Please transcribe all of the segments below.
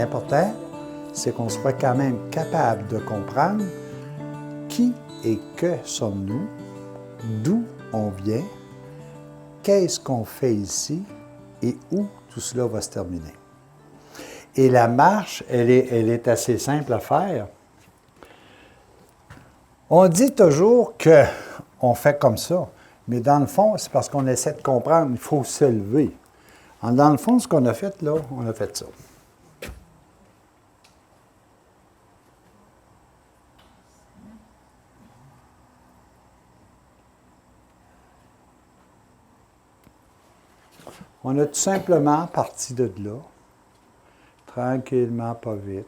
L'important, c'est qu'on soit quand même capable de comprendre qui et que sommes-nous, d'où on vient, qu'est-ce qu'on fait ici et où tout cela va se terminer. Et la marche, elle est assez simple à faire. On dit toujours qu'on fait comme ça, mais dans le fond, c'est parce qu'on essaie de comprendre, il faut se lever. Dans le fond, ce qu'on a fait là, on a fait ça. On a tout simplement parti de là, tranquillement, pas vite,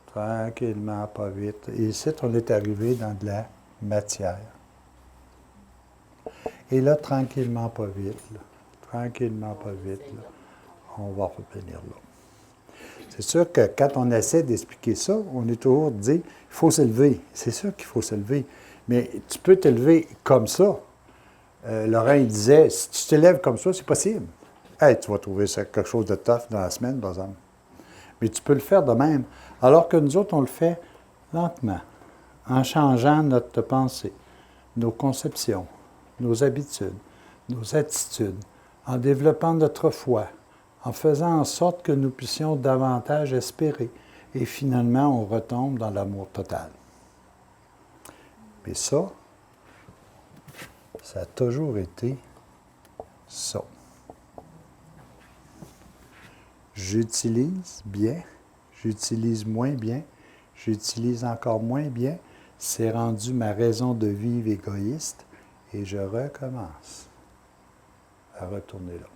tranquillement, pas vite. Et ici, on est arrivé dans de la matière. Et là, tranquillement, pas vite, là, tranquillement, pas vite, là, on va revenir là. C'est sûr que quand on essaie d'expliquer ça, on est toujours dit, il faut se lever. C'est sûr qu'il faut se lever. Mais tu peux te lever comme ça. Laurent, il disait, si tu te lèves comme ça, c'est possible. Hey, tu vas trouver ça quelque chose de tough dans la semaine, par exemple. Mais tu peux le faire de même. Alors que nous autres, on le fait lentement, en changeant notre pensée, nos conceptions, nos habitudes, nos attitudes, en développant notre foi, en faisant en sorte que nous puissions davantage espérer. Et finalement, on retombe dans l'amour total. Mais ça a toujours été ça. J'utilise bien, j'utilise moins bien, j'utilise encore moins bien. C'est rendu ma raison de vivre égoïste et je recommence à retourner là.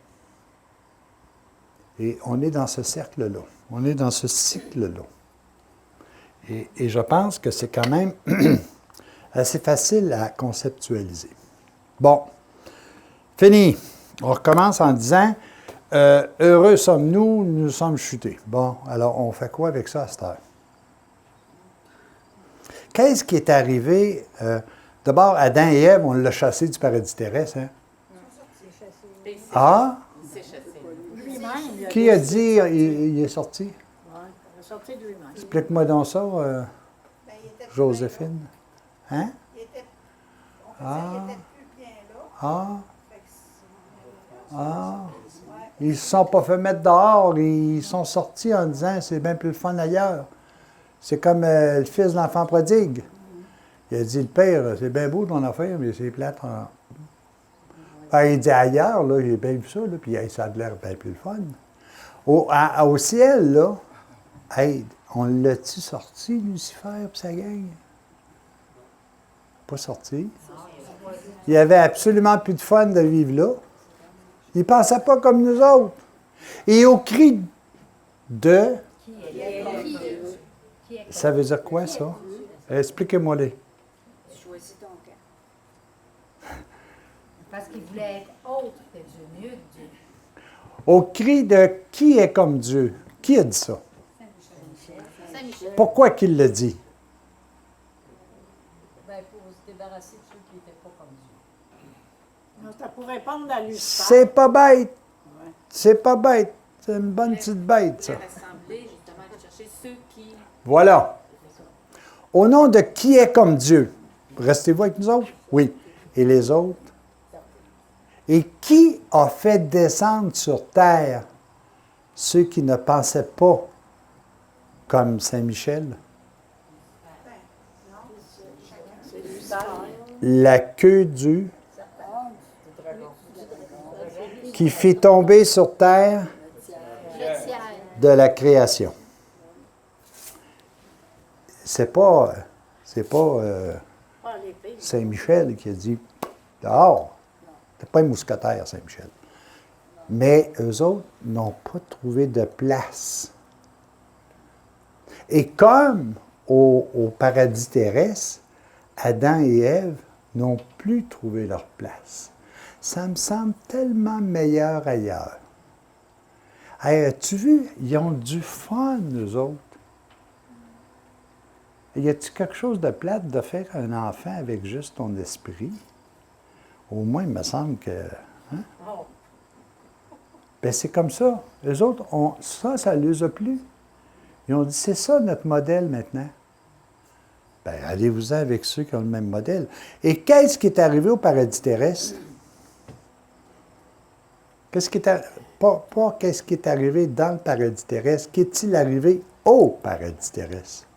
Et on est dans ce cercle-là, on est dans ce cycle-là. Et je pense que c'est quand même assez facile à conceptualiser. Bon, fini. On recommence en disant, heureux sommes-nous, nous sommes chutés. Bon, alors on fait quoi avec ça à cette heure? Qu'est-ce qui est arrivé? D'abord, Adam et Ève, on l'a chassé du paradis terrestre. Hein? Ah? Qui a dit il est sorti? Oui, il est sorti de lui-même. Explique-moi donc ça, Joséphine. Hein? Ah. Ils ne se sont pas fait mettre dehors, ils sont sortis en disant c'est bien plus le fun ailleurs. C'est comme le fils de l'enfant prodigue. Il a dit le père, c'est bien beau ton affaire, mais c'est plate. Il dit ailleurs, là, j'ai bien vu ça, là, puis ça a l'air bien plus le fun. Au ciel, là, hey, on l'a-tu sorti, Lucifer, puis sa gang? Pas sorti. Il n'y avait absolument plus de fun de vivre là. Il ne pensait pas comme nous autres. Et au cri de... Ça veut dire quoi, ça? Expliquez-moi-les. Choisis ton camp. Parce qu'il voulait être autre que Dieu, mieux que Dieu. Au cri de qui est comme Dieu? Qui a dit ça? Saint-Michel. Pourquoi qu'il le dit? Ben, pour se débarrasser de ceux qui n'étaient pas comme Dieu. Non, c'était pour répondre à Lucifer. C'est pas bête. Ouais. C'est pas bête. C'est une bonne petite bête, ça. Rassembler, justement, de chercher ceux qui... Voilà. Au nom de qui est comme Dieu? Restez-vous avec nous autres? Oui. Et les autres? Et qui a fait descendre sur terre ceux qui ne pensaient pas comme Saint-Michel? La queue du qui fit tomber sur terre de la création. C'est pas Saint-Michel qui a dit dehors. C'est pas un mousquetaire, Saint-Michel. Mais eux autres n'ont pas trouvé de place. Et comme au paradis terrestre, Adam et Ève n'ont plus trouvé leur place. Ça me semble tellement meilleur ailleurs. Hey, as-tu vu? Ils ont du fun, eux autres. Y a-t-il quelque chose de plate de faire un enfant avec juste ton esprit? Au moins, il me semble que... Hein? Bien, c'est comme ça. Les autres, ça ne les a plu. Ils ont dit, c'est ça notre modèle maintenant. Bien, allez-vous-en avec ceux qui ont le même modèle. Et qu'est-ce qui est arrivé au paradis terrestre? Qu'est-ce qui est pas qu'est-ce qui est arrivé dans le paradis terrestre, qu'est-il arrivé au paradis terrestre?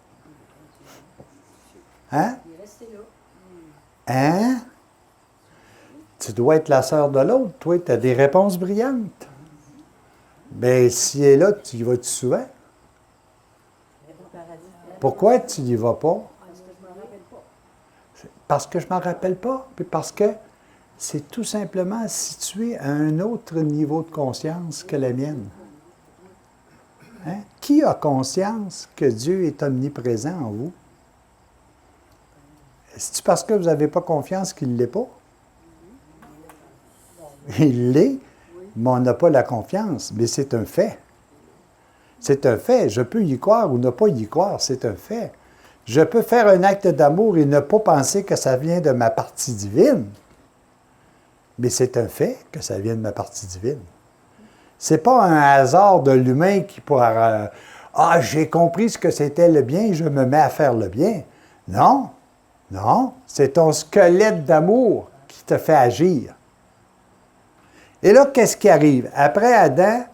Hein? Il est resté là. Hein? Tu dois être la sœur de l'autre. Toi, tu as des réponses brillantes. Bien, si elle est là, tu y vas-tu souvent? Au paradis. Pourquoi tu n'y vas pas? Parce que je ne me rappelle pas. Parce que je ne m'en rappelle pas, puis parce que c'est tout simplement situé à un autre niveau de conscience que la mienne. Hein? Qui a conscience que Dieu est omniprésent en vous? Est-ce parce que vous n'avez pas confiance qu'il ne l'est pas? Il l'est, mais on n'a pas la confiance. Mais c'est un fait. C'est un fait. Je peux y croire ou ne pas y croire, c'est un fait. Je peux faire un acte d'amour et ne pas penser que ça vient de ma partie divine. Mais c'est un fait que ça vient de ma partie divine. Ce n'est pas un hasard de l'humain qui pourra... j'ai compris ce que c'était le bien, je me mets à faire le bien. Non, non, c'est ton squelette d'amour qui te fait agir. Et là, qu'est-ce qui arrive? Après Adam,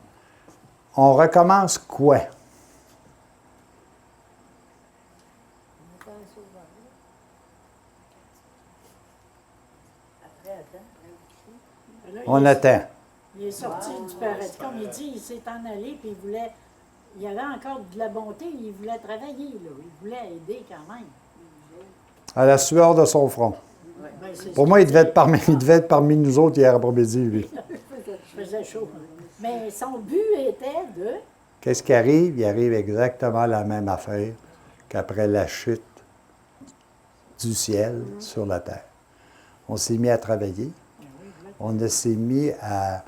on recommence quoi? Là, On attend. il est sorti du paradis. Comme il dit, il s'est en allé, puis il avait encore de la bonté, il voulait travailler, là. Il voulait aider quand même. À la sueur de son front. Ben, c'est Pour ce moi, il qu'il devait être parmi nous autres hier après-midi, lui. Je faisais chaud. Mais son but était de... Qu'est-ce qui arrive? Il arrive exactement la même affaire qu'après la chute du ciel sur la terre. On s'est mis à travailler. On s'est mis à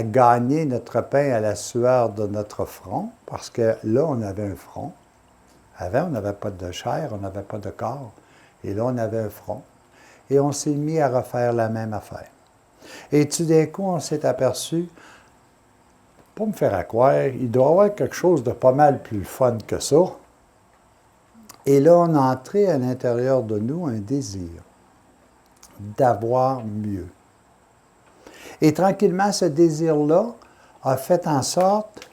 gagner notre pain à la sueur de notre front, parce que là, on avait un front. Avant, on n'avait pas de chair, on n'avait pas de corps. Et là, on avait un front. Et on s'est mis à refaire la même affaire. Et tout d'un coup, on s'est aperçu, pour me faire à croire, il doit y avoir quelque chose de pas mal plus fun que ça. Et là, on a entré à l'intérieur de nous un désir d'avoir mieux. Et tranquillement, ce désir-là a fait en sorte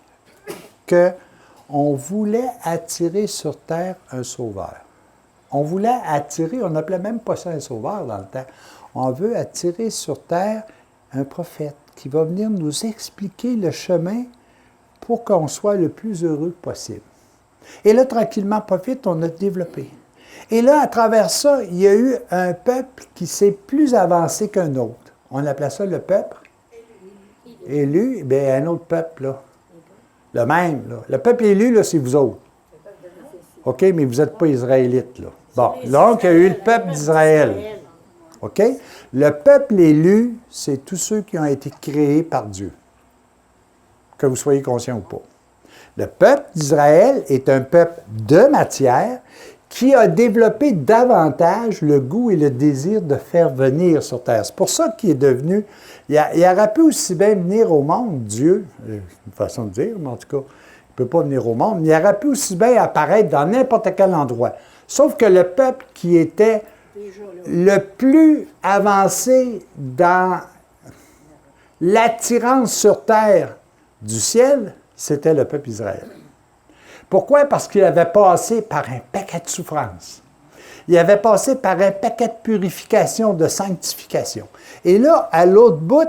qu'on voulait attirer sur Terre un sauveur. On voulait attirer, on n'appelait même pas ça un sauveur dans le temps, on veut attirer sur Terre un prophète qui va venir nous expliquer le chemin pour qu'on soit le plus heureux possible. Et là, tranquillement, pas vite, on a développé. Et là, à travers ça, il y a eu un peuple qui s'est plus avancé qu'un autre. On appelait ça le peuple élu. Bien, un autre peuple, là. Le même, là. Le peuple élu, là, c'est vous autres. OK, mais vous n'êtes pas israélites, là. Bon, donc, il y a eu le peuple d'Israël. OK? Le peuple élu, c'est tous ceux qui ont été créés par Dieu. Que vous soyez conscient ou pas. Le peuple d'Israël est un peuple de matière qui a développé davantage le goût et le désir de faire venir sur terre. C'est pour ça qu'il est devenu... Il aurait pu aussi bien venir au monde, Dieu, une façon de dire, mais en tout cas, il ne peut pas venir au monde, mais il aurait pu aussi bien apparaître dans n'importe quel endroit. Sauf que le peuple qui était le plus avancé dans l'attirance sur terre du ciel, c'était le peuple Israël. Pourquoi? Parce qu'il avait passé par un paquet de souffrances. Il avait passé par un paquet de purification, de sanctification. Et là, à l'autre bout,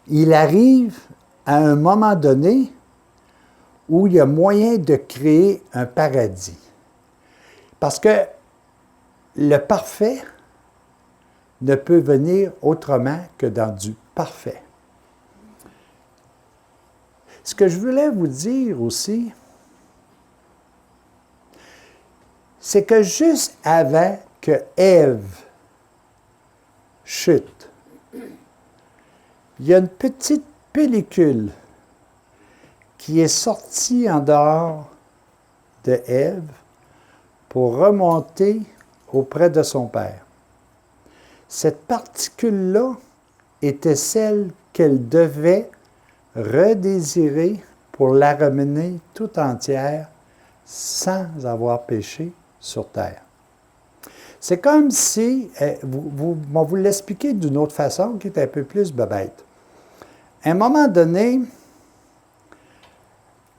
il arrive à un moment donné où il y a moyen de créer un paradis. Parce que le parfait ne peut venir autrement que dans du parfait. Ce que je voulais vous dire aussi, c'est que juste avant que Ève chute, il y a une petite pellicule qui est sortie en dehors de Ève pour remonter auprès de son père. Cette particule-là était celle qu'elle devait redésiré pour la ramener tout entière sans avoir péché sur terre. C'est comme si, on vous l'expliquer d'une autre façon qui est un peu plus bebête. À un moment donné,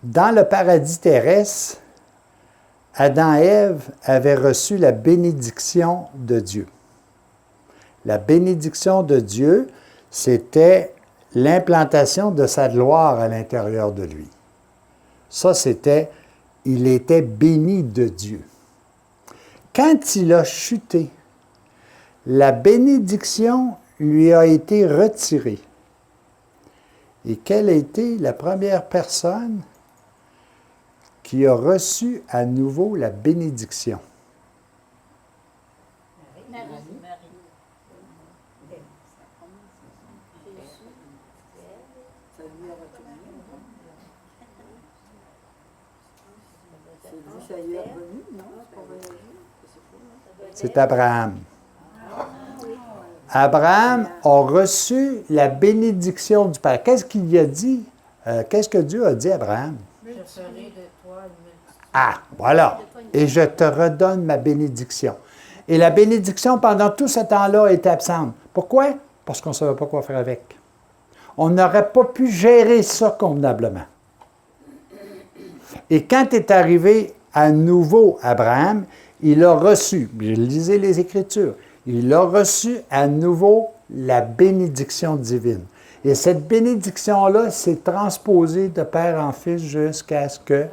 dans le paradis terrestre, Adam et Ève avaient reçu la bénédiction de Dieu. La bénédiction de Dieu, c'était l'implantation de sa gloire à l'intérieur de lui. Ça, il était béni de Dieu. Quand il a chuté, la bénédiction lui a été retirée. Et quelle a été la première personne qui a reçu à nouveau la bénédiction? Marie. Ça lui a retourné. Ça lui est revenu, non? C'est Abraham. Abraham a reçu la bénédiction du Père. Qu'est-ce qu'il lui a dit? Qu'est-ce que Dieu a dit à Abraham? Je ferai de toi une multitude. Ah, voilà. Et je te redonne ma bénédiction. Et la bénédiction, pendant tout ce temps-là, est absente. Pourquoi? Parce qu'on ne savait pas quoi faire avec. On n'aurait pas pu gérer ça convenablement. Et quand est arrivé à nouveau Abraham, il a reçu, je lisais les Écritures, il a reçu à nouveau la bénédiction divine. Et cette bénédiction-là s'est transposée de père en fils jusqu'à ce que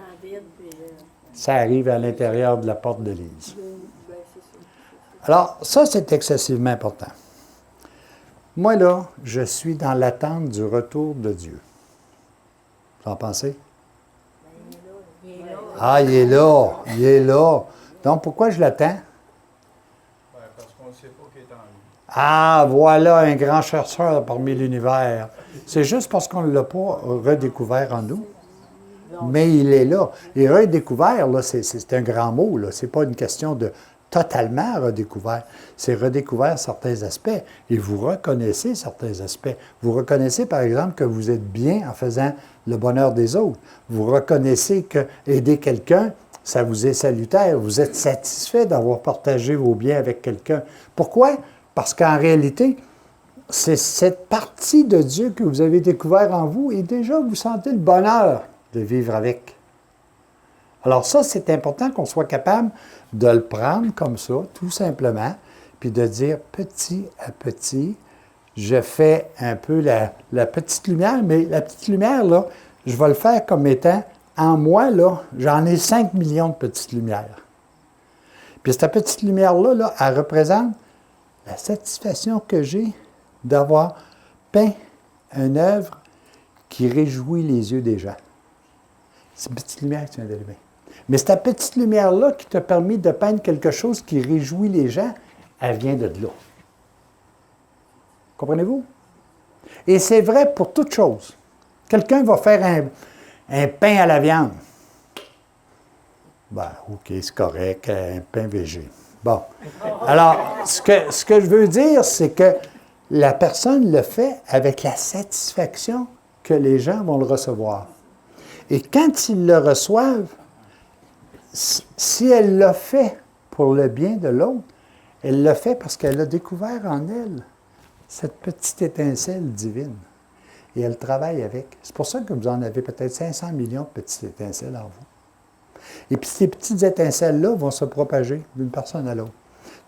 ça arrive à l'intérieur de la porte de l'Église. Alors, ça, c'est excessivement important. Moi, là, je suis dans l'attente du retour de Dieu. Vous en pensez? Il est là. Ah, il est là, il est là. Donc, pourquoi je l'attends? Parce qu'on ne sait pas qui est en lui. Ah, voilà un grand chercheur parmi l'univers. C'est juste parce qu'on ne l'a pas redécouvert en nous. Mais il est là. Et redécouvert, là, c'est un grand mot. Ce n'est pas une question de totalement redécouvert. C'est redécouvert certains aspects. Et vous reconnaissez certains aspects. Vous reconnaissez, par exemple, que vous êtes bien en faisant le bonheur des autres. Vous reconnaissez que aider quelqu'un, ça vous est salutaire. Vous êtes satisfait d'avoir partagé vos biens avec quelqu'un. Pourquoi? Parce qu'en réalité, c'est cette partie de Dieu que vous avez découvert en vous et déjà vous sentez le bonheur de vivre avec. Alors ça, c'est important qu'on soit capable de le prendre comme ça, tout simplement, puis de dire petit à petit, je fais un peu la petite lumière, mais la petite lumière, là, je vais le faire comme étant, en moi, là, j'en ai 5 millions de petites lumières. Puis cette petite lumière-là, là, elle représente la satisfaction que j'ai d'avoir peint une œuvre qui réjouit les yeux des gens. C'est une petite lumière que tu viens d'allumer. Mais cette petite lumière-là qui t'a permis de peindre quelque chose qui réjouit les gens, elle vient de là. Comprenez-vous? Et c'est vrai pour toute chose. Quelqu'un va faire un pain à la viande. Ben, OK, c'est correct, un pain végé. Bon. Alors, ce que je veux dire, c'est que la personne le fait avec la satisfaction que les gens vont le recevoir. Et quand ils le reçoivent, si elle l'a fait pour le bien de l'autre, elle l'a fait parce qu'elle a découvert en elle cette petite étincelle divine. Et elle travaille avec. C'est pour ça que vous en avez peut-être 500 millions de petites étincelles en vous. Et puis ces petites étincelles-là vont se propager d'une personne à l'autre.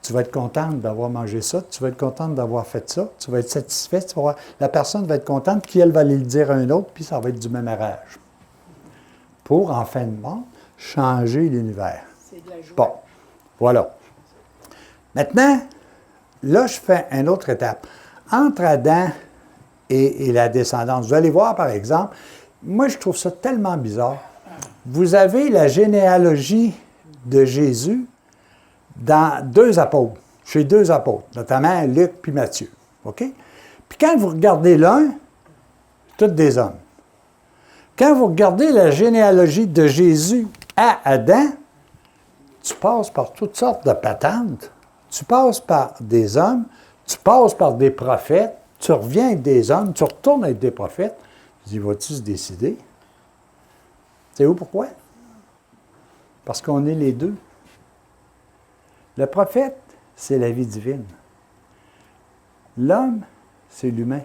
Tu vas être contente d'avoir mangé ça, tu vas être contente d'avoir fait ça, tu vas être satisfait, la personne va être contente, puis elle va aller le dire à un autre, puis ça va être du même arrage. Pour, en fin de compte, changer l'univers. C'est de la joie. Bon, voilà. Maintenant, là, je fais une autre étape. Entre Adam et la descendance, vous allez voir, par exemple, moi, je trouve ça tellement bizarre. Vous avez la généalogie de Jésus dans chez deux apôtres, notamment Luc puis Matthieu. OK? Puis quand vous regardez l'un, tous des hommes. Quand vous regardez la généalogie de Jésus à Adam, tu passes par toutes sortes de patentes. Tu passes par des hommes, tu passes par des prophètes, tu reviens avec des hommes, tu retournes avec des prophètes. Je dis, vas-tu se décider? C'est où pourquoi? Parce qu'on est les deux. Le prophète, c'est la vie divine. L'homme, c'est l'humain.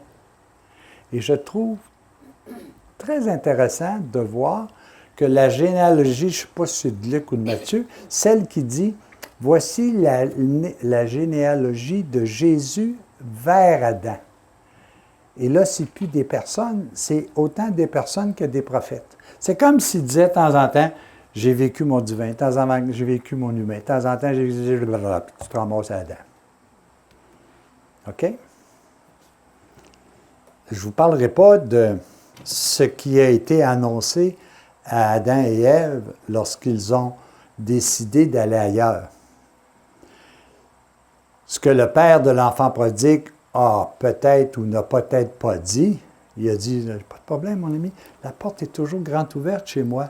Et je trouve très intéressant de voir que la généalogie, je ne sais pas si c'est de Luc ou de Matthieu, celle qui dit, voici la généalogie de Jésus vers Adam. Et là, c'est plus des personnes, c'est autant des personnes que des prophètes. C'est comme s'il disait de temps en temps, j'ai vécu mon divin, de temps en temps, j'ai vécu mon humain, de temps en temps, j'ai blablabla, puis tu te ramasses à Adam. OK? Je ne vous parlerai pas de ce qui a été annoncé à Adam et Ève lorsqu'ils ont décidé d'aller ailleurs. Ce que le père de l'enfant prodigue a peut-être ou n'a peut-être pas dit, il a dit, pas de problème mon ami, la porte est toujours grande ouverte chez moi.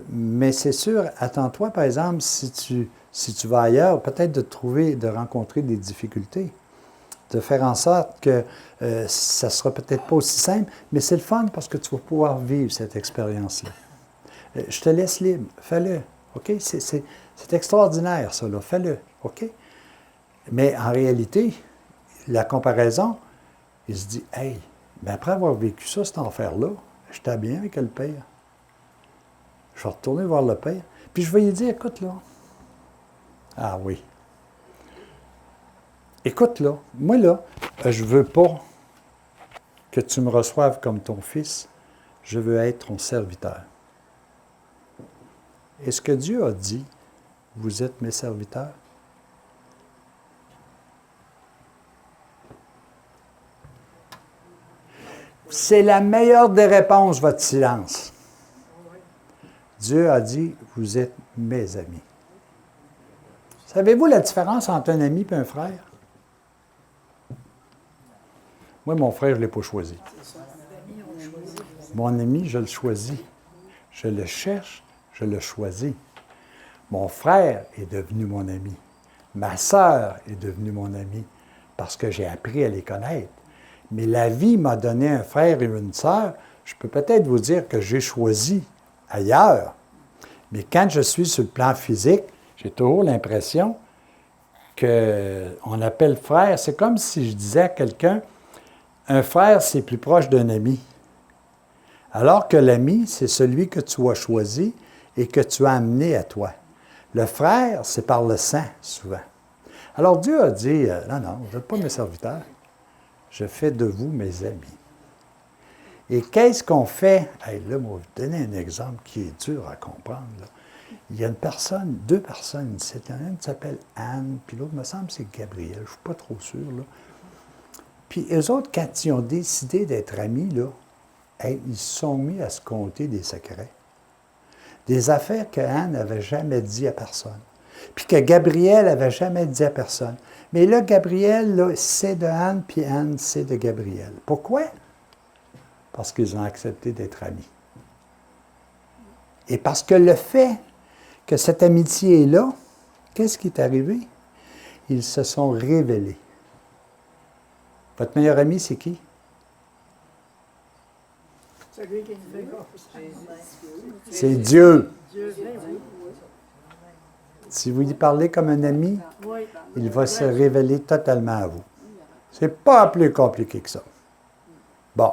Mais c'est sûr, attends-toi par exemple, si tu vas ailleurs, peut-être de rencontrer des difficultés. De faire en sorte que ça ne sera peut-être pas aussi simple, mais c'est le fun parce que tu vas pouvoir vivre cette expérience-là. Je te laisse libre, fais-le, OK? C'est extraordinaire, ça, là, fais-le, OK? Mais en réalité, la comparaison, il se dit, hey, mais après avoir vécu ça, cet enfer-là, j'étais bien avec le Père. Je vais retourner voir le Père, puis je vais lui dire, écoute, là, ah oui, écoute, là, moi, là, je ne veux pas que tu me reçoives comme ton fils. Je veux être ton serviteur. Est-ce que Dieu a dit, vous êtes mes serviteurs? C'est la meilleure des réponses, votre silence. Dieu a dit, vous êtes mes amis. Savez-vous la différence entre un ami et un frère? Moi, mon frère, je ne l'ai pas choisi. Mon ami, je le choisis. Je le cherche, je le choisis. Mon frère est devenu mon ami. Ma sœur est devenue mon ami parce que j'ai appris à les connaître. Mais la vie m'a donné un frère et une sœur. Je peux peut-être vous dire que j'ai choisi ailleurs. Mais quand je suis sur le plan physique, j'ai toujours l'impression qu'on appelle frère. C'est comme si je disais à quelqu'un, un frère, c'est plus proche d'un ami. Alors que l'ami, c'est celui que tu as choisi et que tu as amené à toi. Le frère, c'est par le sang, souvent. Alors Dieu a dit, non, vous n'êtes pas mes serviteurs. Je fais de vous mes amis. Et qu'est-ce qu'on fait? Hey, là, moi, je vais vous donner un exemple qui est dur à comprendre. Là. Il y a deux personnes. C'est une qui s'appelle Anne, puis l'autre, me semble, c'est Gabriel. Je ne suis pas trop sûr, là. Puis eux autres, quand ils ont décidé d'être amis, là, hey, ils se sont mis à se conter des secrets. Des affaires que Anne n'avait jamais dit à personne. Puis que Gabriel n'avait jamais dit à personne. Mais là, Gabriel, là, c'est de Anne, puis Anne, c'est de Gabriel. Pourquoi? Parce qu'ils ont accepté d'être amis. Et parce que le fait que cette amitié est là, qu'est-ce qui est arrivé? Ils se sont révélés. Votre meilleur ami, c'est qui? Celui qui nous fait confiance. C'est Dieu. Dieu, oui. Si vous y parlez comme un ami, Oui. il va se révéler totalement à vous. C'est pas plus compliqué que ça. Bon.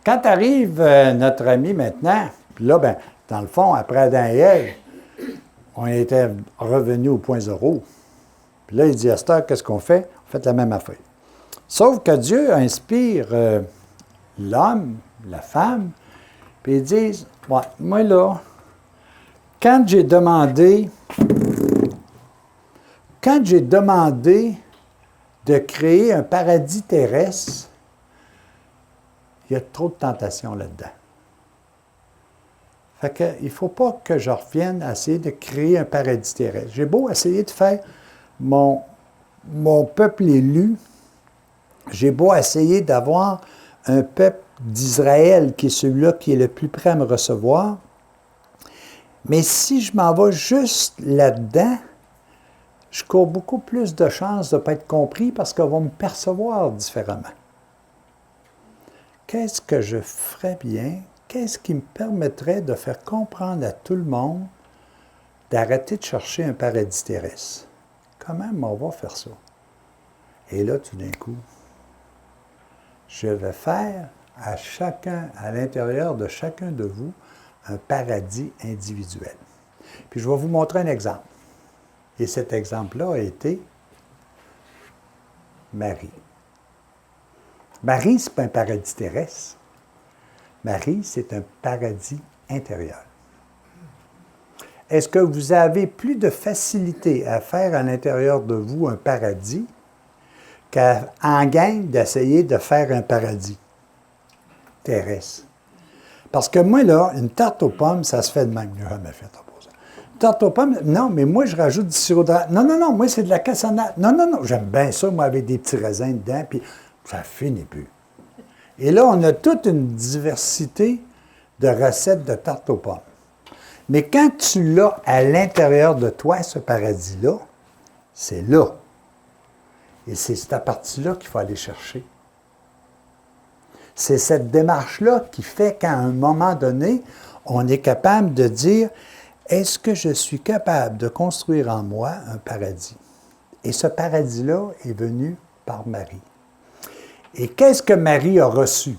Quand arrive notre ami maintenant, puis là, ben, dans le fond, après Adam et Ève, on était revenus au point zéro. Puis là, il dit à cette heure, qu'est-ce qu'on fait? On fait la même affaire. Sauf que Dieu inspire l'homme, la femme, puis ils disent, ouais, moi là, quand j'ai demandé de créer un paradis terrestre, il y a trop de tentations là-dedans. Fait qu'il ne faut pas que je revienne à essayer de créer un paradis terrestre. J'ai beau essayer de faire mon peuple élu, j'ai beau essayer d'avoir un peuple d'Israël qui est celui-là qui est le plus prêt à me recevoir, mais si je m'en vais juste là-dedans, je cours beaucoup plus de chances de ne pas être compris parce qu'on va me percevoir différemment. qu'est-ce que je ferais bien, qu'est-ce qui me permettrait de faire comprendre à tout le monde d'arrêter de chercher un paradis terrestre? Comment on va faire ça? Et là, tout d'un coup, je vais faire à chacun, à l'intérieur de chacun de vous, un paradis individuel. Puis je vais vous montrer un exemple. Et cet exemple-là a été Marie. Marie, ce n'est pas un paradis terrestre. Marie, c'est un paradis intérieur. Est-ce que vous avez plus de facilité à faire à l'intérieur de vous un paradis qu'en gang d'essayer de faire un paradis terrestre? Parce que moi, là, une tarte aux pommes, ça se fait de même. Je n'ai jamais fait ça. Une tarte aux pommes, non, mais moi, je rajoute du sirop d'érable. Non, moi, c'est de la cassonade. Non, j'aime bien ça, moi, avec des petits raisins dedans, puis ça finit plus. Et là, on a toute une diversité de recettes de tarte aux pommes. Mais quand tu l'as à l'intérieur de toi, ce paradis-là, c'est là. Et c'est cette partie-là qu'il faut aller chercher. C'est cette démarche-là qui fait qu'à un moment donné, on est capable de dire, est-ce que je suis capable de construire en moi un paradis? Et ce paradis-là est venu par Marie. Et qu'est-ce que Marie a reçu?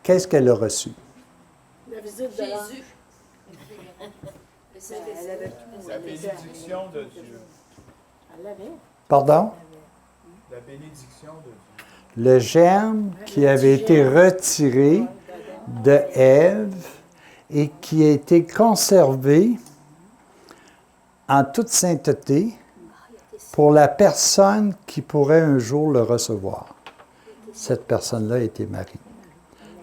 Qu'est-ce qu'elle a reçu? La visite de l'ange. Jésus. Elle avait La bénédiction de Dieu. Elle l'avait. Pardon? La bénédiction de Dieu. Le germe qui avait été retiré de Ève et qui a été conservé en toute sainteté pour la personne qui pourrait un jour le recevoir. Cette personne-là était Marie,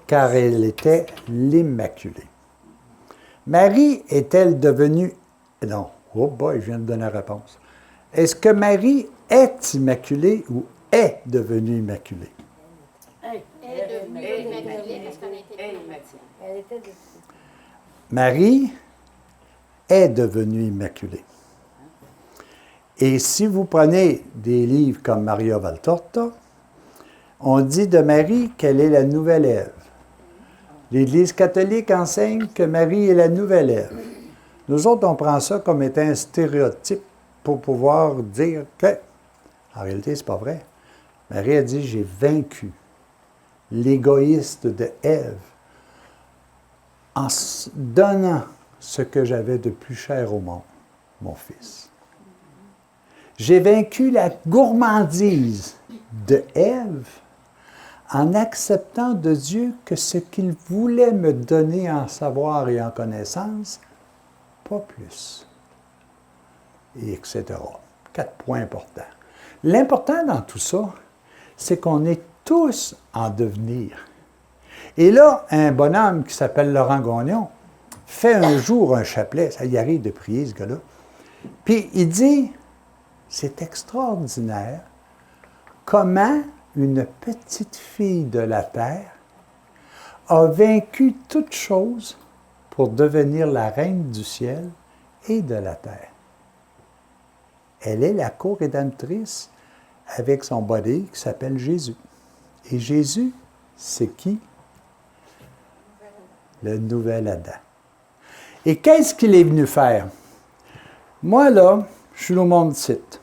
car elle était l'Immaculée. Marie est-elle devenue... Non, oh boy, je viens de donner la réponse. Est-ce que Marie est immaculée ou est devenue immaculée? Hey, Elle est devenue immaculée parce qu'on a été Elle était de... Marie est devenue immaculée. Et si vous prenez des livres comme Maria Valtorta, on dit de Marie qu'elle est la nouvelle Ève. L'Église catholique enseigne que Marie est la nouvelle Ève. Nous autres, on prend ça comme étant un stéréotype pour pouvoir dire que, en réalité, c'est pas vrai. Marie a dit, j'ai vaincu l'égoïste de Ève en donnant ce que j'avais de plus cher au monde, mon fils. J'ai vaincu la gourmandise de Ève en acceptant de Dieu que ce qu'il voulait me donner en savoir et en connaissance, pas plus. Et etc. 4 points importants. L'important dans tout ça, c'est qu'on est tous en devenir. Et là, un bonhomme qui s'appelle Laurent Gagnon fait un jour un chapelet, ça y arrive de prier ce gars-là, puis il dit, c'est extraordinaire comment une petite fille de la terre a vaincu toute chose pour devenir la reine du ciel et de la terre. Elle est la co-rédemptrice avec son body qui s'appelle Jésus. Et Jésus, c'est qui? Le nouvel Adam. Et qu'est-ce qu'il est venu faire? Moi, là, je suis au monde site.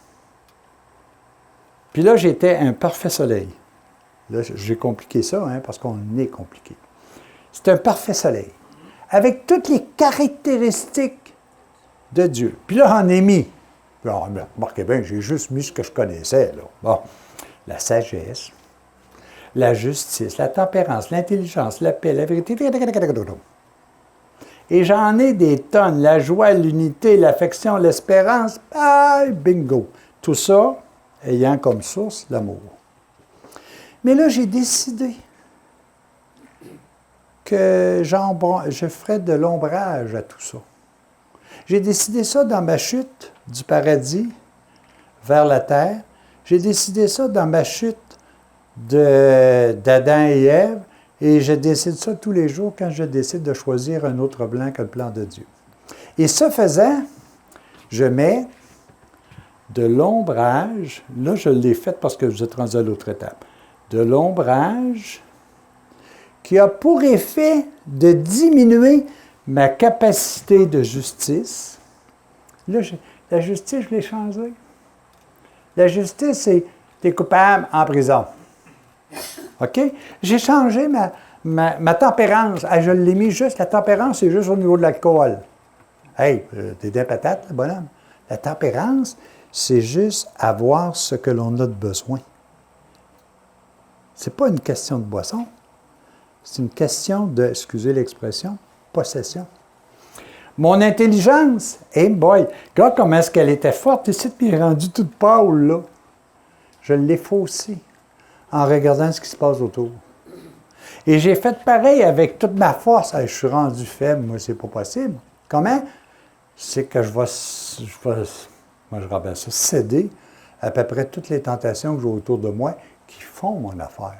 Puis là, j'étais un parfait soleil. Là, j'ai compliqué ça, hein, parce qu'on est compliqué. C'est un parfait soleil, avec toutes les caractéristiques de Dieu. Puis là, on est mis. Alors, remarquez bien, j'ai juste mis ce que je connaissais, là. Bon, la sagesse, la justice, la tempérance, l'intelligence, la paix, la vérité. Et j'en ai des tonnes. La joie, l'unité, l'affection, l'espérance. Ah, bingo! Tout ça ayant comme source l'amour. Mais là, j'ai décidé que je ferais de l'ombrage à tout ça. J'ai décidé ça dans ma chute du paradis vers la terre. J'ai décidé ça dans ma chute d'Adam et Ève. Et je décide ça tous les jours quand je décide de choisir un autre plan que le plan de Dieu. Et ce faisant, je mets de l'ombrage, là je l'ai fait parce que vous êtes rendu à l'autre étape, de l'ombrage qui a pour effet de diminuer ma capacité de justice. Là, la justice, je l'ai changée. La justice, c'est t'es coupable en prison. OK? J'ai changé ma tempérance. Ah, je l'ai mis juste, la tempérance, c'est juste au niveau de l'alcool. Hey, t'es des patates, là, bonhomme. La tempérance, c'est juste avoir ce que l'on a de besoin. C'est pas une question de boisson. C'est une question de, excusez l'expression, possession. Mon intelligence, hey boy, regarde comment est-ce qu'elle était forte ici, puis elle est rendue toute pâle, là. Je l'ai faussée en regardant ce qui se passe autour. Et j'ai fait pareil avec toute ma force. Hey, je suis rendu faible, moi, c'est pas possible. Comment? C'est que je vais céder à peu près toutes les tentations que j'ai autour de moi qui font mon affaire.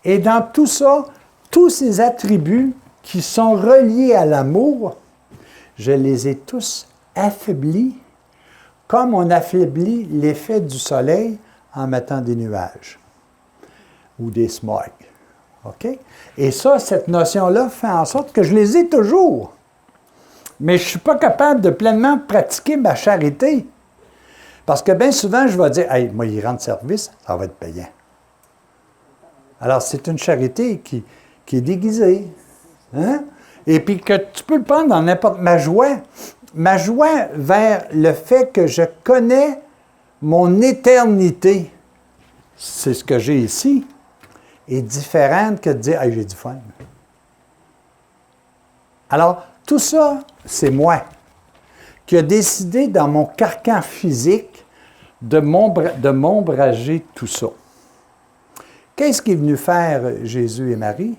Et dans tout ça, tous ces attributs qui sont reliés à l'amour, je les ai tous affaiblis, comme on affaiblit l'effet du soleil en mettant des nuages ou des smogs. OK? Et ça, cette notion-là fait en sorte que je les ai toujours. Mais je ne suis pas capable de pleinement pratiquer ma charité. Parce que bien souvent, je vais dire, hey, moi, il rend service, ça va être payant. Alors, c'est une charité qui est déguisée. Hein? Et puis que tu peux le prendre dans n'importe... Ma joie vers le fait que je connais mon éternité, c'est ce que j'ai ici, est différente que de dire, hey, j'ai du fun. Alors, tout ça, c'est moi qui a décidé dans mon carcan physique de m'ombrager tout ça. Qu'est-ce qui est venu faire Jésus et Marie?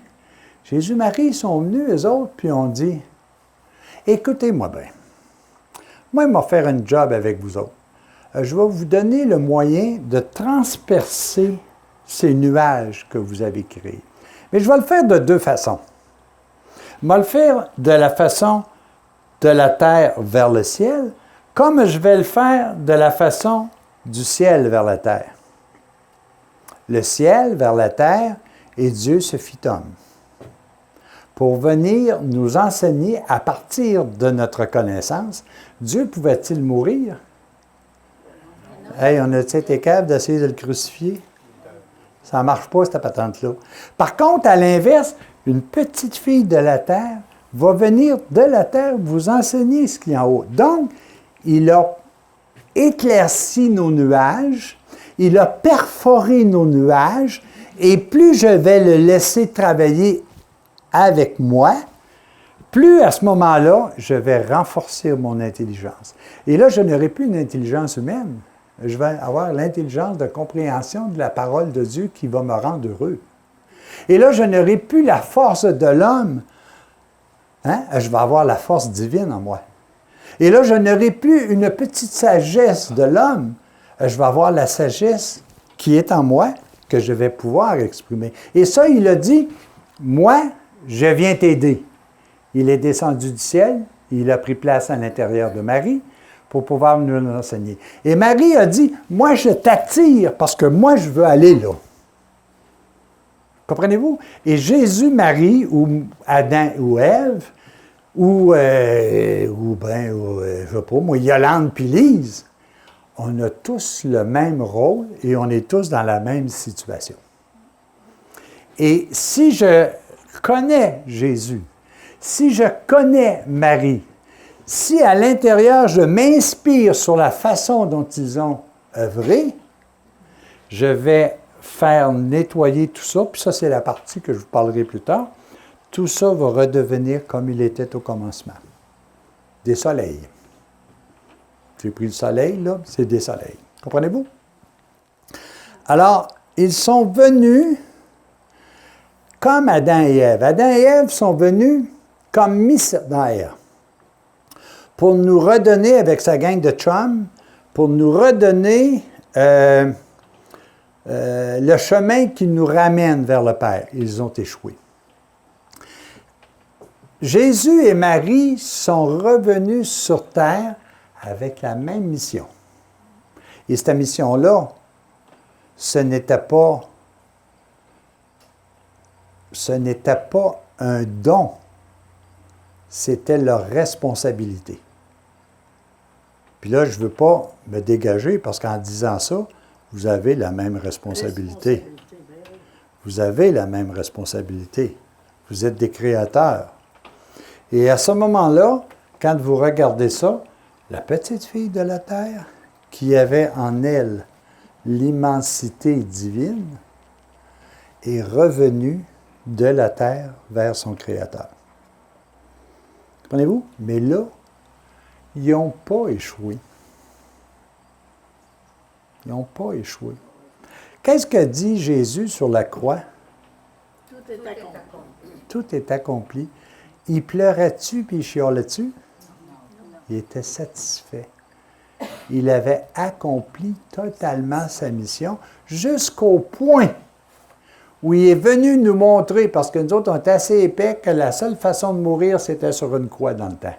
Jésus et Marie sont venus, eux autres, puis ont dit, écoutez-moi bien, moi, je vais faire un job avec vous autres. Je vais vous donner le moyen de transpercer ces nuages que vous avez créés. Mais je vais le faire de deux façons. Je vais le faire de la façon de la terre vers le ciel, comme je vais le faire de la façon du ciel vers la terre. Le ciel vers la terre, et Dieu se fit homme, pour venir nous enseigner à partir de notre connaissance. Dieu pouvait-il mourir? Hey, on a-t-il été capable d'essayer de le crucifier? Ça ne marche pas, cette patente-là. Par contre, à l'inverse, une petite fille de la terre va venir de la terre vous enseigner ce qu'il y a en haut. Donc, il a éclairci nos nuages, il a perforé nos nuages, et plus je vais le laisser travailler avec moi, plus à ce moment-là, je vais renforcer mon intelligence. Et là, je n'aurai plus une intelligence humaine. Je vais avoir l'intelligence de compréhension de la parole de Dieu qui va me rendre heureux. Et là, je n'aurai plus la force de l'homme. Hein? Je vais avoir la force divine en moi. Et là, je n'aurai plus une petite sagesse de l'homme. Je vais avoir la sagesse qui est en moi que je vais pouvoir exprimer. Et ça, il a dit, moi, je viens t'aider. Il est descendu du ciel, il a pris place à l'intérieur de Marie pour pouvoir nous enseigner. Et Marie a dit, moi, je t'attire parce que moi, je veux aller là. Comprenez-vous? Et Jésus, Marie, ou Adam ou Ève, ou je ne sais pas, moi, Yolande puis Lise, on a tous le même rôle et on est tous dans la même situation. Et si je connais Jésus, si je connais Marie, si à l'intérieur je m'inspire sur la façon dont ils ont œuvré, je vais faire nettoyer tout ça, puis ça c'est la partie que je vous parlerai plus tard, tout ça va redevenir comme il était au commencement. Des soleils. J'ai pris le soleil, là, c'est des soleils. Comprenez-vous? Alors, ils sont venus comme Adam et Ève. Adam et Ève sont venus comme missionnaires pour nous redonner, avec sa gang de chums, pour nous redonner le chemin qui nous ramène vers le Père. Ils ont échoué. Jésus et Marie sont revenus sur terre avec la même mission. Et cette mission-là, ce n'était pas un don, c'était leur responsabilité. Puis là, je ne veux pas me dégager parce qu'en disant ça, vous avez la même responsabilité. Ben oui. Vous avez la même responsabilité. Vous êtes des créateurs. Et à ce moment-là, quand vous regardez ça, la petite fille de la terre, qui avait en elle l'immensité divine, est revenue de la terre vers son Créateur. Comprenez-vous? Mais là, ils n'ont pas échoué. Ils n'ont pas échoué. Qu'est-ce que dit Jésus sur la croix? Tout est accompli. Tout est accompli. Il pleurait-tu puis il chialait-tu? Il était satisfait. Il avait accompli totalement sa mission jusqu'au point où il est venu nous montrer, parce que nous autres, on est assez épais, que la seule façon de mourir, c'était sur une croix dans le temps.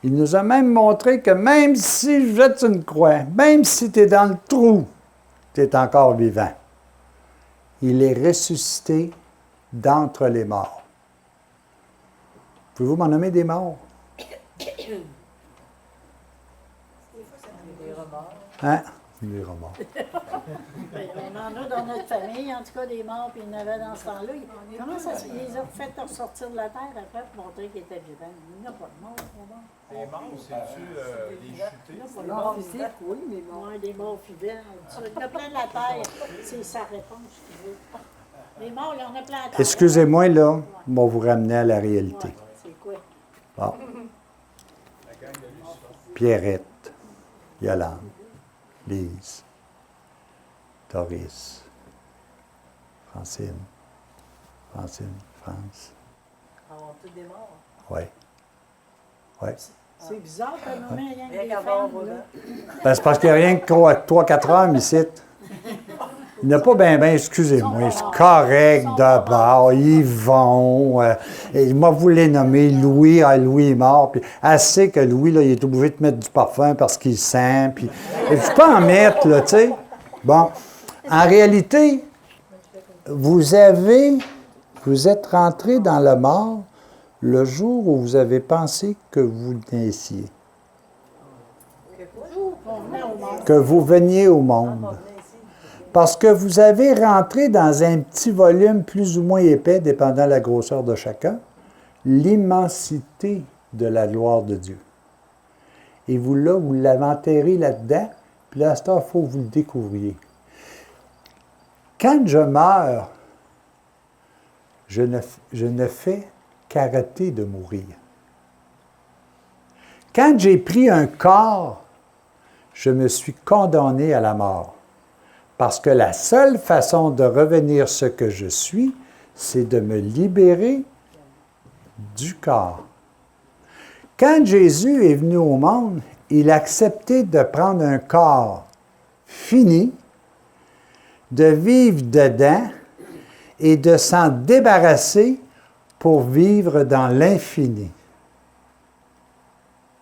Il nous a même montré que même si je jette une croix, même si tu es dans le trou, tu es encore vivant. Il est ressuscité d'entre les morts. Pouvez-vous m'en nommer des morts? Des remords. Hein? Des remords. Ben, on en a dans notre famille, en tout cas des morts, puis il y en avait dans ce temps-là. Comment ça se fait? Ils ont fait ressortir de la terre après pour montrer qu'ils étaient vivants. Il n'y a pas de mort, Les morts, c'est-tu les chutés? pas de Non, mort. physique, oui, mais bon. Ouais, des morts fidèles. Il y en a plein de la terre. C'est sa réponse, tu veux. Les morts, il y en a plein de la terre. Excusez-moi, là, je vais vous ramener à la réalité. Ouais, c'est quoi? Bon. La gang de Lucifer. Pierrette, Yolande, Lise, Doris, Francine, France. Avoir tous des morts. Oui. Oui. C'est bizarre de nommer rien que Rien des qu'à voir, femmes. voilà. Ben, c'est parce qu'il n'y a rien que 3-4 hommes ici. Il n'y a pas bien, excusez-moi, c'est correct d'abord, ils vont. Et moi, vous les nommez Louis, Louis est mort, puis elle sait que Louis, là, il est obligé de mettre du parfum parce qu'il sent, puis et tu peux en mettre, là, tu sais. Bon, en réalité, vous êtes rentré dans la mort le jour où vous avez pensé que vous naissiez, On venait au monde. que vous veniez au monde. Parce que vous avez rentré dans un petit volume plus ou moins épais, dépendant de la grosseur de chacun, l'immensité de la gloire de Dieu. Et vous, là, vous l'avez enterré là-dedans, puis là, à ce temps, il faut que vous le découvriez. Quand je meurs, je ne fais qu'arrêter de mourir. Quand j'ai pris un corps, je me suis condamné à la mort. Parce que la seule façon de revenir ce que je suis, c'est de me libérer du corps. Quand Jésus est venu au monde, il a accepté de prendre un corps fini, de vivre dedans et de s'en débarrasser pour vivre dans l'infini.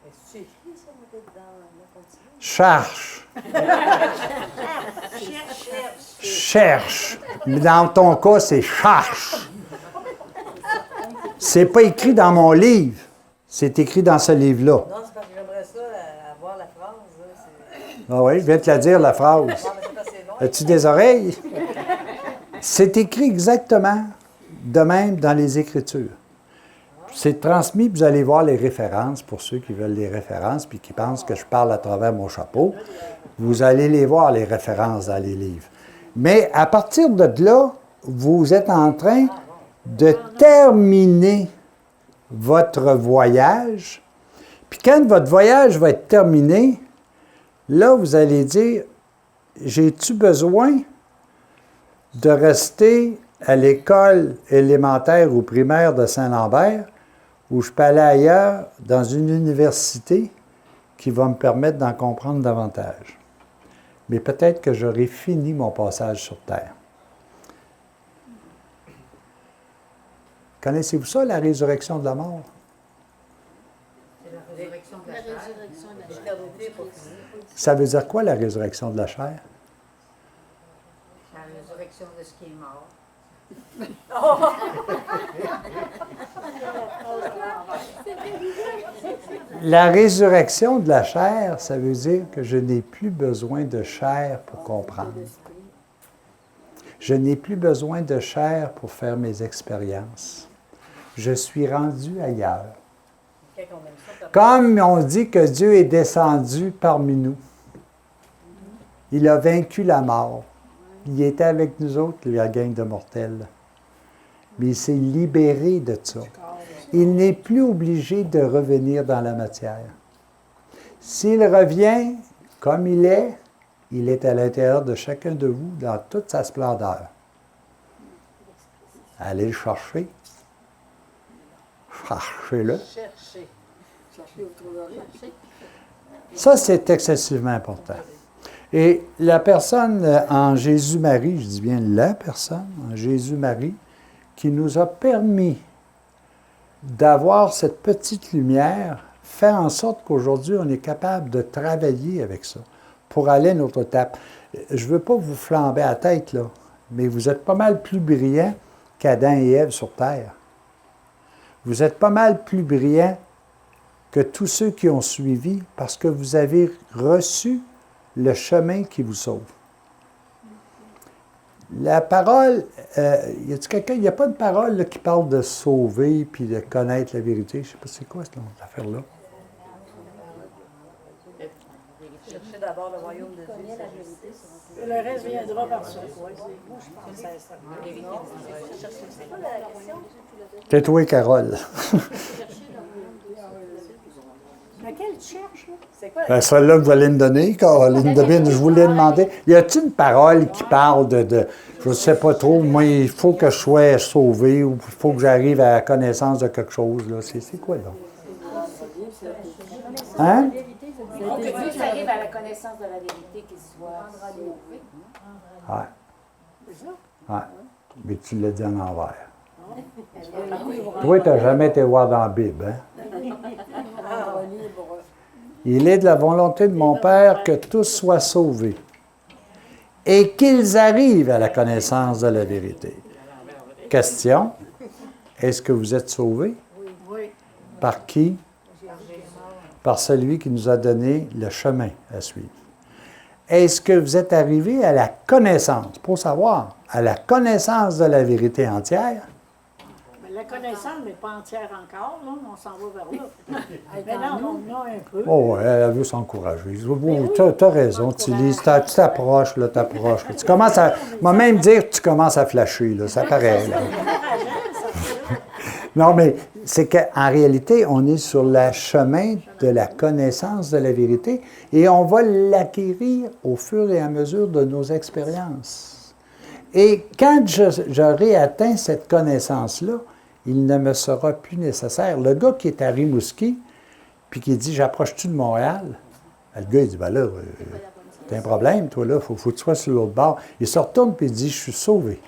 Est-ce que tu écris ça, peut-être, dans la continue? Cherche. Cherche. Mais dans ton cas, c'est cherche. C'est pas écrit dans mon livre. C'est écrit dans ce livre-là. Non, c'est parce que j'aimerais ça, avoir la phrase. Là, c'est... Ah oui, je viens de te la dire, la phrase. Non, mais c'est parce que c'est long. As-tu des oreilles? C'est écrit exactement de même dans les Écritures. C'est transmis, puis vous allez voir les références, pour ceux qui veulent les références, puis qui pensent que je parle à travers mon chapeau. Vous allez les voir, les références dans les livres. Mais à partir de là, vous êtes en train de terminer votre voyage. Puis quand votre voyage va être terminé, là, vous allez dire, j'ai-tu besoin de rester à l'école élémentaire ou primaire de Saint-Lambert, ou je peux aller ailleurs, dans une université qui va me permettre d'en comprendre davantage. Mais peut-être que j'aurai fini mon passage sur Terre. Connaissez-vous ça, la résurrection de la mort? C'est la résurrection. résurrection de la chair. résurrection de la chair. L'éternité n'est pas finie. Ça veut dire quoi, la résurrection de la chair? La résurrection de ce qui est mort. La résurrection de la chair, ça veut dire que je n'ai plus besoin de chair pour comprendre. Je n'ai plus besoin de chair pour faire mes expériences. Je suis rendu ailleurs. Quand on aime ça, Comme on dit que Dieu est descendu parmi nous. Il a vaincu la mort. Il était avec nous autres, la gang de mortels. Mais il s'est libéré de ça. Il n'est plus obligé de revenir dans la matière. S'il revient comme il est à l'intérieur de chacun de vous dans toute sa splendeur. Allez le chercher. Cherchez-le. chercher. Chercher autour de rien. Ça, c'est excessivement important. Et la personne en Jésus-Marie, je dis bien la personne en Jésus-Marie, qui nous a permis d'avoir cette petite lumière, fait en sorte qu'aujourd'hui, on est capable de travailler avec ça pour aller à notre étape. Je ne veux pas vous flamber à la tête, là, mais vous êtes pas mal plus brillants qu'Adam et Ève sur Terre. Vous êtes pas mal plus brillants que tous ceux qui ont suivi parce que vous avez reçu le chemin qui vous sauve. La parole, y a-t-il quelqu'un, il n'y a pas de parole là, qui parle de sauver puis de connaître la vérité. Je ne sais pas c'est quoi cette affaire-là. Chercher d'abord le royaume de Dieu et sa justice. Le reste viendra par ça. Moi, je pense à ça. Tais-toi, Carole. Laquelle tu cherches, là? C'est quoi Ben, celle-là que vous allez me donner, Caroline Debine, je vous l'ai demandé. Y a-t-il une parole qui parle de je ne sais pas trop, moi, il faut que je sois sauvé ou il faut que j'arrive à la connaissance de quelque chose, là. C'est quoi, là? Hein? Il faut que Dieu arrive à la connaissance de la vérité, qu'il soit sauvé. Ouais. Ouais. Mais tu l'as dit en envers. Toi, tu n'as jamais été voir dans la Bible, hein? Il est de la volonté de mon Père que tous soient sauvés et qu'ils arrivent à la connaissance de la vérité. Question, est-ce que vous êtes sauvés? Oui. Par qui? Par celui qui nous a donné le chemin à suivre. Est-ce que vous êtes arrivés à la connaissance, pour savoir, à la connaissance de la vérité entière? Mais la connaissance n'est pas entière encore, là. On s'en va vers là. Mais là, on en a un peu. Oh, ouais, elle veut s'encourager. Tu as raison, tu lis, tu t'approches, là, t'approches. Tu commences à, moi même dire que tu commences à flasher, là, ça paraît. Là. Non, mais c'est qu'en réalité, on est sur le chemin de la connaissance de la vérité et on va l'acquérir au fur et à mesure de nos expériences. Et quand j'aurai atteint cette connaissance-là, il ne me sera plus nécessaire. Le gars qui est à Rimouski, puis qui dit « J'approche-tu de Montréal? » Le gars, il dit « Ben là, t'as un problème, toi, là, il faut que tu sois sur l'autre bord. » Il se retourne, puis il dit « Je suis sauvé. »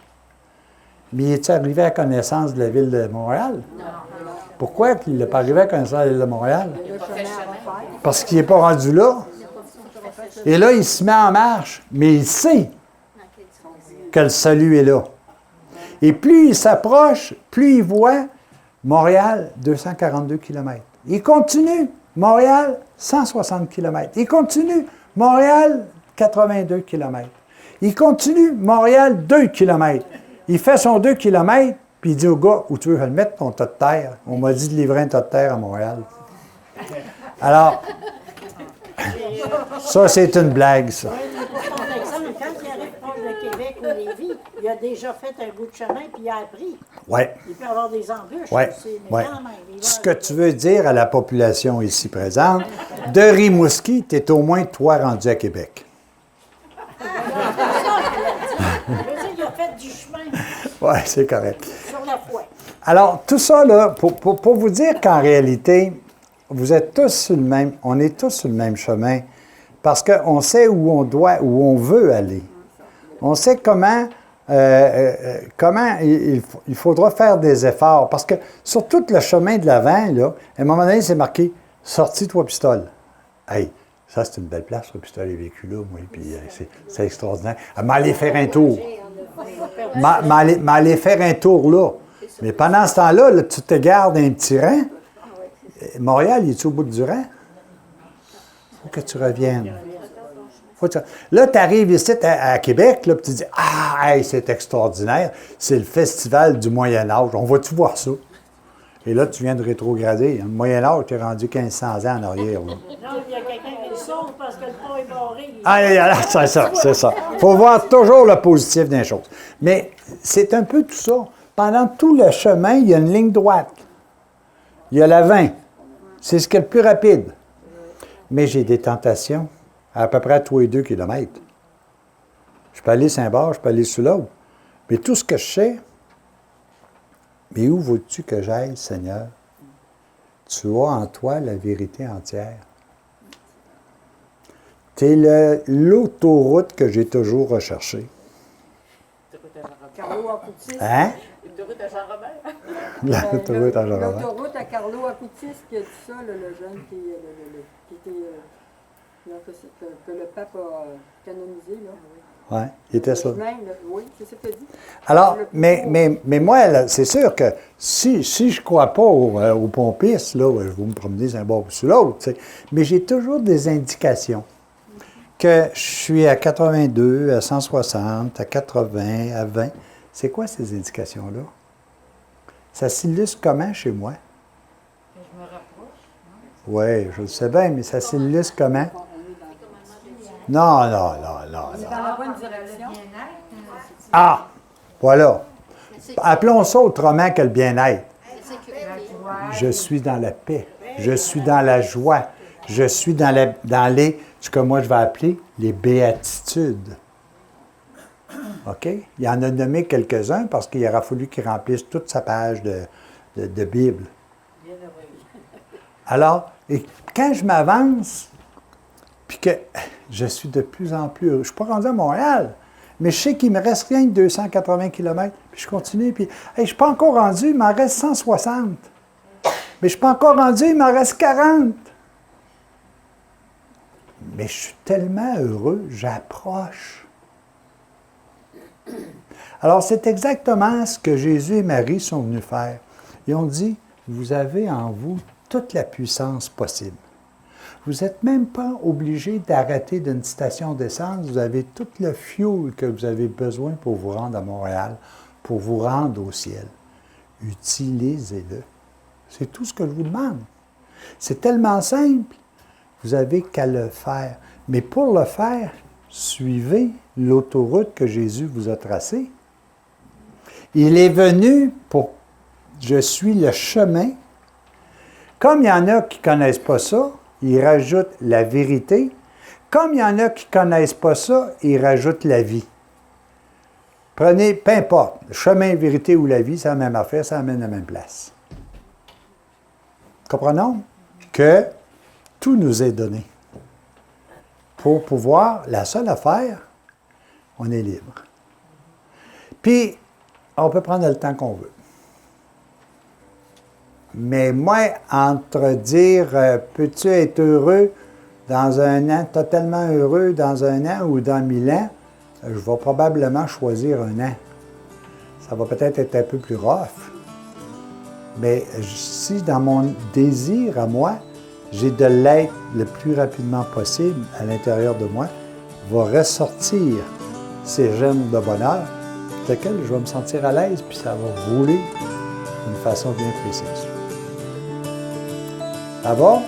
Mais il est arrivé à connaissance de la ville de Montréal? Non. Pourquoi il n'est pas arrivé à connaissance de la ville de Montréal? Parce qu'il n'est pas rendu là. Et là, il se met en marche, mais il sait que le salut est là. Et plus il s'approche, plus il voit Montréal, 242 km. Il continue, Montréal, 160 km. Il continue, Montréal, 82 km. Il continue, Montréal, 2 km. Il fait son 2 km, puis il dit au gars, où tu veux le mettre ton tas de terre? On m'a dit de livrer un tas de terre à Montréal. Alors, ça, c'est une blague, ça. Pour ton exemple, quand il arrive proche de Québec ou Lévis, il a déjà fait un bout de chemin, puis il a appris. Oui. Il peut y avoir des embûches Oui, aussi, mais oui. quand même. il va- Ce que tu veux dire à la population ici présente, de Rimouski, tu es au moins, toi, rendu à Québec. Je veux dire, il a fait du chemin Oui, c'est correct. sur la foi. Alors, tout ça, là, pour vous dire qu'en réalité, vous êtes tous sur le même, on est tous sur le même chemin, parce qu'on sait où on doit, où on veut aller. On sait comment il faudra faire des efforts, parce que sur tout le chemin de l'avant, là, à un moment donné, c'est marqué sorti Trois-Pistoles. Hey, ça, c'est une belle place, Trois-Pistoles, les véhicules là, moi, puis c'est extraordinaire. M'aller faire un tour. M'aller faire un tour là. Mais pendant ce temps-là, là, tu te gardes un petit rang. Montréal, il est au bout du rang? Il faut que tu reviennes. Là, tu arrives ici à Québec, là, puis tu dis « Ah, hey, c'est extraordinaire, c'est le festival du Moyen-Âge, on va-tu voir ça? » Et là, tu viens de rétrograder. Le Moyen-Âge, tu es rendu 1500 ans en arrière. Là. Non, il y a quelqu'un qui le sauve parce que le pont est barré. C'est ça, c'est ça. Il faut voir toujours le positif des choses. Mais c'est un peu tout ça. Pendant tout le chemin, il y a une ligne droite. Il y a la 20. C'est ce qui est le plus rapide. Mais j'ai des tentations à peu près à tous les 2 kilomètres. Je peux aller Saint-Barth, je peux aller sous l'autre. Mais tout ce que je sais, mais où veux-tu que j'aille, Seigneur? Tu as en toi la vérité entière. Tu es l'autoroute que j'ai toujours recherchée. Carlo Acutis. Hein? L'autoroute à Jean-Robert. L'autoroute à Jean-Robert. L'autoroute à Carlo Acutis qui a dit ça, le jeune qui était. Que le pape a canonisé, là. Oui, il était ça. Oui, c'est ça que tu as dit. Alors, mais moi, là, c'est sûr que si je ne crois pas aux pompistes, là, je vais me promener d'un bord ou sur l'autre, tu sais, mais j'ai toujours des indications que je suis à 82, à 160, à 80, à 20. C'est quoi ces indications-là? Ça s'illustre comment chez moi? Je me rapproche. Oui, je le sais bien, mais ça s'illustre comment? Non. On est dans la bonne direction. Ah, voilà. Appelons ça autrement que le bien-être. Je suis dans la paix. Je suis dans la joie. Je suis dans ce que moi je vais appeler les béatitudes. OK? Il en a nommé quelques-uns parce qu'il aura fallu qu'il remplisse toute sa page de Bible. Alors, et quand je m'avance, puis que je suis de plus en plus heureux, je ne suis pas rendu à Montréal, mais je sais qu'il me reste rien que 280 km, puis je continue, puis hey, je ne suis pas encore rendu, il m'en reste 160. Mais je ne suis pas encore rendu, il m'en reste 40. Mais je suis tellement heureux, j'approche. Alors, c'est exactement ce que Jésus et Marie sont venus faire. Ils ont dit, vous avez en vous toute la puissance possible. Vous n'êtes même pas obligé d'arrêter d'une station d'essence. Vous avez tout le fuel que vous avez besoin pour vous rendre à Montréal, pour vous rendre au ciel. Utilisez-le. C'est tout ce que je vous demande. C'est tellement simple. Vous n'avez qu'à le faire. Mais pour le faire, suivez l'autoroute que Jésus vous a tracée. Il est venu pour « Je suis le chemin ». Comme il y en a qui ne connaissent pas ça, il rajoute la vérité. Comme il y en a qui ne connaissent pas ça, il rajoute la vie. Prenez, peu importe, le chemin, la vérité ou la vie, c'est la même affaire, ça amène à la même place. Comprenons que tout nous est donné. Pour pouvoir, la seule affaire, on est libre. Puis, on peut prendre le temps qu'on veut. Mais moi, entre dire, peux-tu être heureux dans un an, totalement heureux dans un an ou dans 1000 ans, je vais probablement choisir un an. Ça va peut-être être un peu plus rough. Mais si dans mon désir à moi, j'ai de l'être le plus rapidement possible à l'intérieur de moi, va ressortir ces gemmes de bonheur, lesquelles je vais me sentir à l'aise, puis ça va rouler d'une façon bien précise. Ça va?